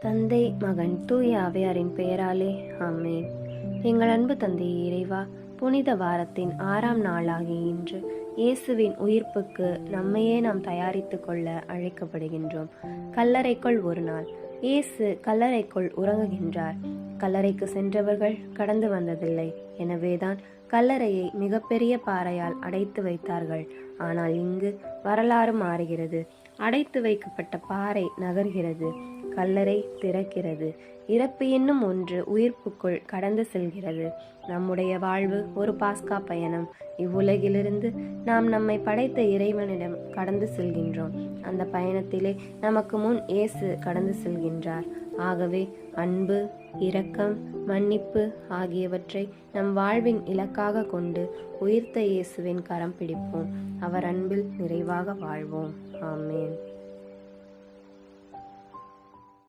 தந்தை, மகன், தூய ஆவியாரின் பெயராலே ஆமென். எங்கள் அன்பு தந்தையே இறைவா, புனித வாரத்தின் 6ஆம் நாளாகிய இன்று இயேசுவின் உயிர்ப்புக்கு நம்மையே நாம் தயாரித்து கொள்ள அழைக்கப்படுகின்றோம். கல்லறைக்குள் ஒரு நாள். இயேசு கல்லறைக்குள் உறங்குகின்றார். கல்லறைக்கு சென்றவர்கள் கடந்து வந்ததில்லை. எனவேதான் கல்லறையை மிகப்பெரிய பாறையால் அடைத்து வைத்தார்கள். ஆனால் இங்கு வரலாறு மாறுகிறது. அடைத்து வைக்கப்பட்ட பாறை நகர்கிறது. கல்லறை திறக்கிறது. இறப்பு என்னும் ஒன்று உயிர்ப்புக்குள் கடந்து செல்கிறது. நம்முடைய வாழ்வு ஒரு பாஸ்கா பயணம். இவ்வுலகிலிருந்து நாம் நம்மை படைத்த இறைவனிடம் கடந்து செல்கின்றோம். அந்த பயணத்திலே நமக்கு முன் இயேசு கடந்து செல்கின்றார். ஆகவே அன்பு, இரக்கம், மன்னிப்பு ஆகியவற்றை நம் வாழ்வின் இலக்காக கொண்டு உயிர்த்த இயேசுவின் கரம் பிடிப்போம். அவர் அன்பில் நிறைவாக வாழ்வோம். ஆமென்.